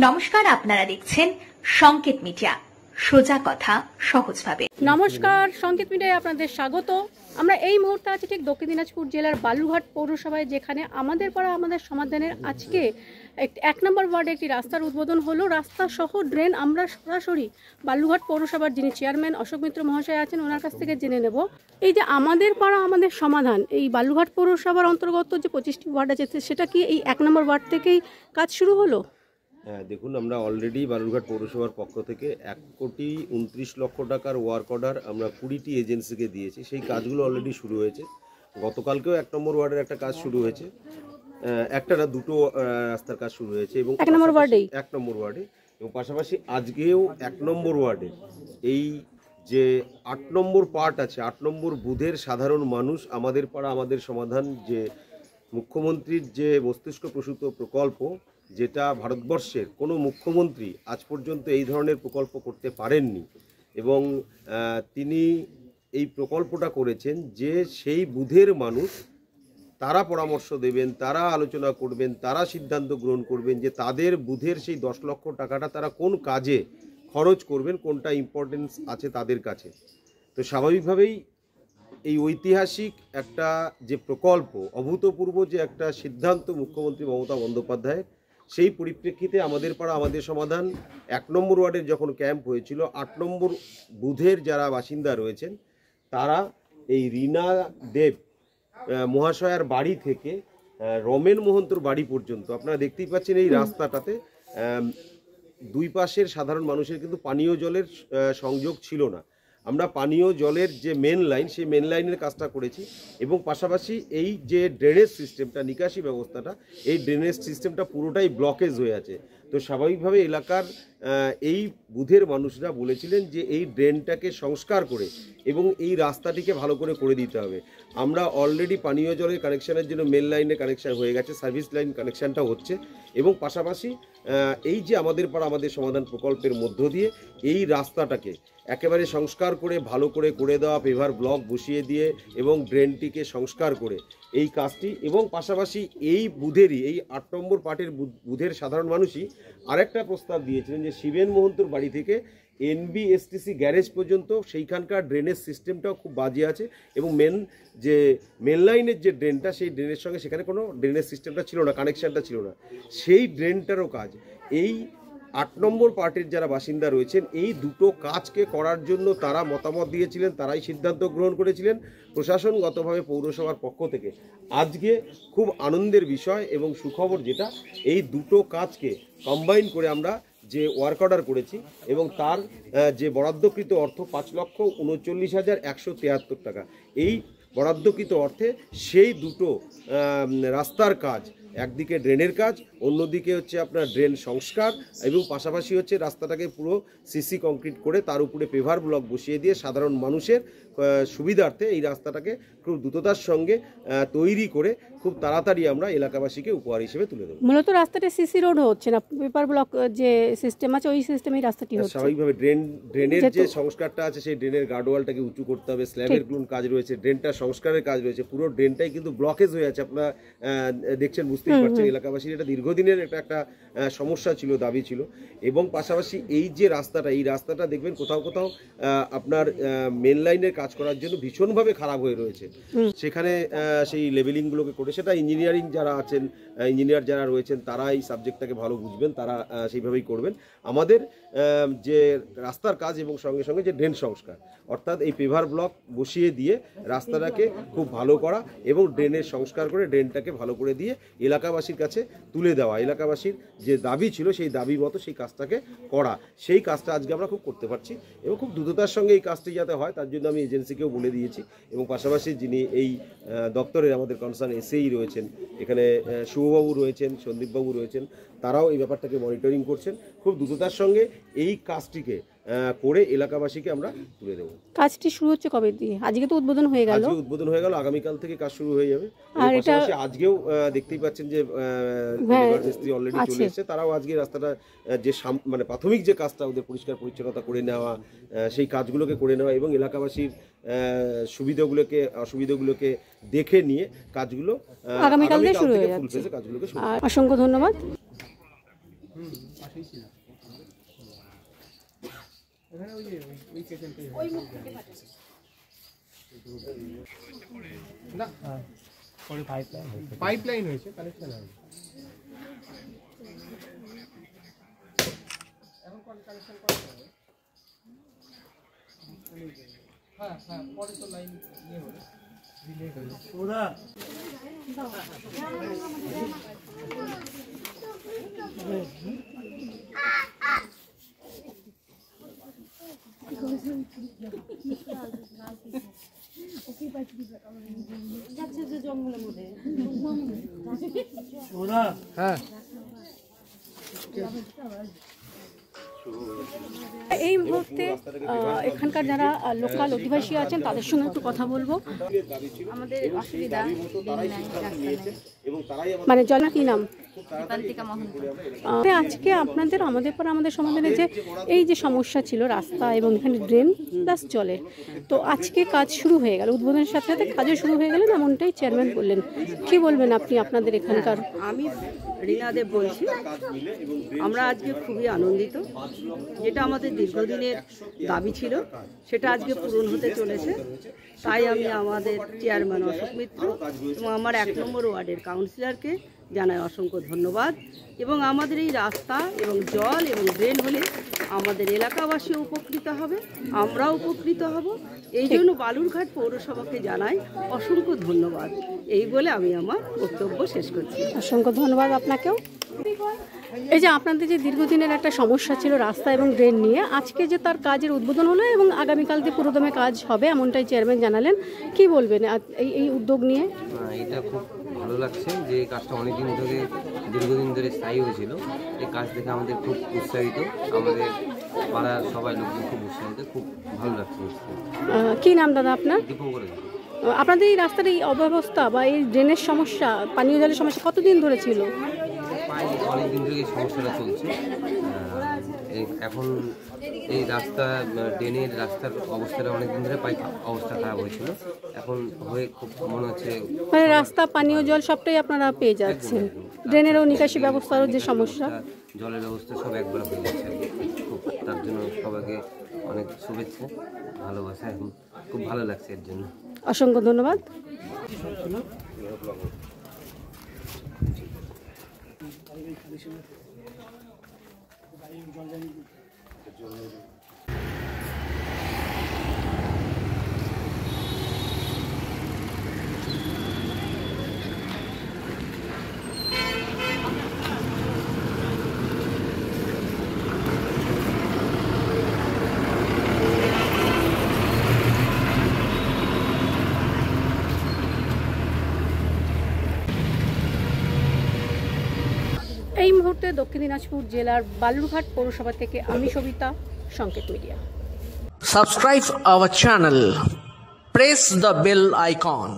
নমস্কার, আপনারা দেখছেন সংকেত মিডিয়া, সোজা কথা সহজভাবে। নমস্কার, সংকেত মিডিয়ায় আপনাদের স্বাগত। আমরা এই মুহূর্তে আছি ঠিক দক্ষিণ দিনাজপুর জেলার বালুরঘাট পৌরসভায়, যেখানে আমাদের পাড়া আমাদের সমাধানের আজকে 1 নম্বর ওয়ার্ডে একটি রাস্তার উদ্বোধন হলো। রাস্তা সহ ড্রেন আমরা সরাসরি বালুরঘাট পৌরসভার যিনি চেয়ারম্যান অশোক মিত্র মহাশয় আছেন, ওনার কাছ থেকে জেনে নেব। এই যে আমাদের পাড়া আমাদের সমাধান, এই বালুরঘাট পৌরসভার অন্তর্গত যে 25টি ওয়ার্ড আছে, সেটা কি এই 1 নম্বর ওয়ার্ড থেকেই কাজ শুরু হলো? হ্যাঁ, দেখুন, আমরা অলরেডি বালুরঘাট পৌরসভার পক্ষ থেকে 1,29,00,000 টাকার ওয়ার্ক অর্ডার আমরা 20টি এজেন্সিকে দিয়েছি। সেই কাজগুলো অলরেডি শুরু হয়েছে। গতকালকেও 1 নম্বর ওয়ার্ডের একটা কাজ শুরু হয়েছে, একটা না দুটো রাস্তার কাজ শুরু হয়েছে এবং 1 নম্বর ওয়ার্ডে এবং পাশাপাশি আজকেও 1 নম্বর ওয়ার্ডে এই যে 8 নম্বর পার্ট আছে, 8 নম্বর বুথের সাধারণ মানুষ আমাদের পাড়া আমাদের সমাধান, যে মুখ্যমন্ত্রীর যে মস্তিষ্ক প্রসূত প্রকল্প, যেটা ভারতবর্ষের কোনো মুখ্যমন্ত্রী আজ পর্যন্ত এই ধরনের প্রকল্প করতে পারেননি, এবং তিনি এই প্রকল্পটা করেছেন যে সেই বুথের মানুষ তারা পরামর্শ দেবেন, তারা আলোচনা করবেন, তারা সিদ্ধান্ত গ্রহণ করবেন যে তাদের বুথের সেই 10 লক্ষ টাকাটা তারা কোন কাজে খরচ করবেন, কোনটা ইম্পর্টেন্স আছে তাদের কাছে। তো স্বাভাবিকভাবেই এই ঐতিহাসিক একটা যে প্রকল্প, অভূতপূর্ব যে একটা সিদ্ধান্ত মুখ্যমন্ত্রী মমতা বন্দ্যোপাধ্যায়ের, সেই পরিপ্রেক্ষিতে আমাদের পাড়া আমাদের সমাধান 1 নম্বর ওয়ার্ডের যখন ক্যাম্প হয়েছিল, 8 নম্বর বুথের যারা বাসিন্দা রয়েছেন তারা এই রীনা দেব মহাশয়ার বাড়ি থেকে রমেন মোহন্তর বাড়ি পর্যন্ত আপনারা দেখতেই পাচ্ছেন এই রাস্তাটাতে দুই পাশের সাধারণ মানুষের কিন্তু পানীয় জলের সংযোগ ছিল না। আমরা পানীয় জলের যে মেন লাইন, সেই মেন লাইনের কাজটা করেছি এবং পাশাপাশি এই যে ড্রেনেজ সিস্টেমটা, নিকাশি ব্যবস্থাটা, এই ড্রেনেজ সিস্টেমটা পুরোটাই ব্লকেজ হয়ে আছে। তো স্বাভাবিকভাবে এলাকার এই বুথের মানুষরা বলেছিলেন যে এই ড্রেনটাকে সংস্কার করে এবং এই রাস্তাটিকে ভালো করে দিতে হবে। আমরা অলরেডি পানীয় জলের কানেকশানের জন্য মেন লাইনের কানেকশান হয়ে গেছে, সার্ভিস লাইন কানেকশানটা হচ্ছে এবং পাশাপাশি এই যে আমাদের পাড়া আমাদের সমাধান প্রকল্পের মধ্য দিয়ে এই রাস্তাটাকে একেবারে সংস্কার করে ভালো করে দেওয়া, পেভার ব্লক বসিয়ে দিয়ে এবং ড্রেনটিকে সংস্কার করে এই কাজটি, এবং পাশাপাশি এই বুথেরই এই 8 নম্বর পার্টের বুথের সাধারণ মানুষই আরেকটা প্রস্তাব দিয়েছিলেন যে শিবেন মোহন্তর বাড়ি থেকে NBSTC গ্যারেজ পর্যন্ত সেইখানকার ড্রেনেজ সিস্টেমটাও খুব বাজে আছে এবং মেন লাইনের যে ড্রেনটা, সেই ড্রেনের সঙ্গে সেখানে কোনো ড্রেনেজ সিস্টেমটা ছিল না, কানেকশানটা ছিল না। সেই ড্রেনটারও কাজ এই 8 নম্বর পার্টির যারা বাসিন্দা রয়েছেন এই দুটো কাজকে করার জন্য তারা মতামত দিয়েছিলেন, তারাই সিদ্ধান্ত গ্রহণ করেছিলেন। প্রশাসনগতভাবে পৌরসভার পক্ষ থেকে আজকে খুব আনন্দের বিষয় এবং সুখবর, যেটা এই দুটো কাজকে কম্বাইন করে আমরা যে ওয়ার্ক অর্ডার করেছি এবং তার যে বরাদ্দকৃত অর্থ 5,39,173 টাকা, এই বরাদ্দকৃত অর্থে সেই দুটো রাস্তার কাজ, একদিকে ড্রেনের কাজ, অন্যদিকে হচ্ছে আপনার ড্রেন সংস্কার এবং পাশাপাশি হচ্ছে রাস্তাটাকে পুরো সিসি কংক্রিট করে তার উপরে পেভার ব্লক বসিয়ে দিয়ে সাধারণ মানুষের সুবিধার্থে এই রাস্তাটাকে খুব দ্রুততার সঙ্গে তৈরি করে খুব তাড়াতাড়ি আমরা এলাকাবাসীকে উপহার হিসেবে তুলে দেবো। মূলত রাস্তাটা সিসি রোড হচ্ছে না, পেপার ব্লক যে সিস্টেম আছে ওই সিস্টেমেই রাস্তাটি হচ্ছে। স্বাভাবিকভাবে ড্রেনের যে সংস্কারটা আছে, সেই ড্রেনের গার্ডওয়ালটাকে উঁচু করতে হবে, স্ল্যাবের গুলো কাজ রয়েছে, ড্রেনটা সংস্কারের কাজ রয়েছে, পুরো ড্রেনটাই কিন্তু ব্লকেজ হয়ে আছে। আপনারা দেখছেন, বুঝতেই পারছেন, এলাকাবাসীর এটা দীর্ঘদিনের একটা সমস্যা ছিল, দাবি ছিল। এবং পাশাপাশি এই যে রাস্তাটা, এই রাস্তাটা দেখবেন কোথাও আপনার মেন লাইনের কাজ করার জন্য ভীষণভাবে খারাপ হয়ে রয়েছে। সেখানে সেই লেভেলিংগুলোকে করে, সেটা ইঞ্জিনিয়ারিং যারা আছেন, ইঞ্জিনিয়ার যারা রয়েছেন, তারা এই সাবজেক্টটাকে ভালো বুঝবেন, তারা সেইভাবেই করবেন। আমাদের যে রাস্তার কাজ এবং সঙ্গে সঙ্গে যে ড্রেন সংস্কার, অর্থাৎ এই পেভার ব্লক বসিয়ে দিয়ে রাস্তাটাকে খুব ভালো করা এবং ড্রেনের সংস্কার করে ড্রেনটাকে ভালো করে দিয়ে এলাকাবাসীর কাছে তুলে দেওয়া, এলাকাবাসীর যে দাবি ছিল সেই দাবি মতো সেই কাজটাকে করা, সেই কাজটা আজকে আমরা খুব করতে পারছি এবং খুব দ্রুততার সঙ্গে এই কাজটি যাতে হয় তার জন্য আমি এজেন্সিকেও বলে দিয়েছি। এবং পাশাপাশি যিনি এই দপ্তরের আমাদের কনসার্ন এসএই রয়েছেন, এখানে শুভবাবু রয়েছেন, সন্দীপবাবু রয়েছেন, তারাও এই ব্যাপারটাকে মনিটরিং করছেন। খুব দ্রুততার সঙ্গে এই কাজটিকে করে এলাকাবাসীকে আমরা তুলে দেবো। কাজটি শুরু হচ্ছে কবে দিয়ে? আজকে তো উদ্বোধন হয়ে গেল, আগামীকাল থেকে কাজ শুরু হয়ে যাবে। আর এটা আজকেও দেখতেই পাচ্ছেন যে মিস্ত্রি অলরেডি চলে এসেছে, তারাও আজকে রাস্তাটা যে মানে প্রাথমিক যে কাজটা ওদের পরিষ্কার পরিচ্ছন্নতা করে নেওয়া, সেই কাজগুলোকে করে নেওয়া এবং এলাকাবাসীর সুবিধাগুলোকে অসুবিধাগুলোকে দেখে নিয়ে কাজগুলো আগামীকাল থেকে শুরু হয়ে যাচ্ছে। কাজগুলোকে অসংখ্য ধন্যবাদ। পাইপলাইন হয়েছে, কানেকশন হয়নি। এখন কানেকশন করা যাবে। হ্যাঁ হ্যাঁ, পরে তো লাইন ইয়ে হলো, রিলে হলো। ওরা হ্যাঁ, এই মুহূর্তে এখানকার যারা লোকাল অধিবাসী আছেন তাদের সঙ্গে একটু কথা বলবো। আমাদের অসুবিধা মানে জলের কি নাম? দীপান্তিকা মহন্ত। আজকে আপনাদের আমাদের পর আমাদের সমাধানে যে এই যে সমস্যা ছিল রাস্তা এবং এখানে ড্রেন প্লাস জলের, তো আজকে কাজ শুরু হয়ে গেল, উদ্বোধনের সাথে সাথে কাজও শুরু হয়ে গেলেন, এমনটাই চেয়ারম্যান বললেন। কি বলবেন আপনি আপনাদের এখানকার? আমি রীনা দেব বলছি। আমরা আজকে খুবই আনন্দিত, যেটা আমাদের দীর্ঘদিনের দাবি ছিল সেটা আজকে পূরণ হতে চলেছে। তাই আমি আমাদের চেয়ারম্যান অশোক মিত্র এবং আমার 1 নম্বর ওয়ার্ডের কাউন্সিলরকে জানাই অসংখ্য ধন্যবাদ। এবং আমাদের এই রাস্তা এবং জল এবং ড্রেন হলে আমাদের এলাকাবাসীও উপকৃত হবে, আমরাও উপকৃত হব। এই জন্য বালুরঘাট পৌরসভাকে জানাই অসংখ্য ধন্যবাদ। এই বলে আমি আমার বক্তব্য শেষ করছি। অসংখ্য ধন্যবাদ আপনাকেও। এই যে আপনাদের যে দীর্ঘদিনের একটা সমস্যা ছিল রাস্তা এবং ড্রেন নিয়ে, আজকে যে তার কাজের উদ্বোধন হলো এবং আগামীকাল থেকে পুরোদমে কাজ হবে এমনটাই চেয়ারম্যান জানালেন। কি বলবেন এই উদ্যোগ নিয়ে? এটা খুব ভালো লাগছে যে এই কাজটা অনেকদিন ধরে দীর্ঘদিন ধরে স্থায়ী হয়েছিল। এই কাজ দেখে আমাদের খুব উৎসাহিত, আমাদের পাড়ার সবাই লোকজন খুব উৎসাহিত, খুব ভালো লাগছে। কি নাম দাদা আপনার? দীপঙ্কর। আপনাদের এই রাস্তার এই অব্যবস্থা বা এই ড্রেনের সমস্যা, পানীয় জলের সমস্যা কতদিন ধরে ছিল? অনেকদিন ধরে এই সমস্যাটা চলছে। এখন এই রাস্তা ড্রেনের রাস্তার অবস্থাটা অনেকদিন ধরে অবস্থা খারাপ হয়েছিল, এখন হয়ে খুব মনে হচ্ছে মানে রাস্তা পানীয় জল সবটাই আপনারা পেয়ে যাচ্ছেন, ড্রেনেরও নিকাশি ব্যবস্থারও যে সমস্যা, জলের ব্যবস্থা সব একবার হয়ে যাচ্ছে। খুব তার জন্য সবাইকে অনেক শুভেচ্ছা, ভালোবাসা, এখন খুব ভালো লাগছে এর জন্য। অসংখ্য ধন্যবাদ। এই মুহূর্তে দক্ষিণ দিনাজপুর জেলার বালুরঘাট পৌরসভা থেকে আমি সবিতা, সংকেত media. Subscribe our channel. Press the bell icon.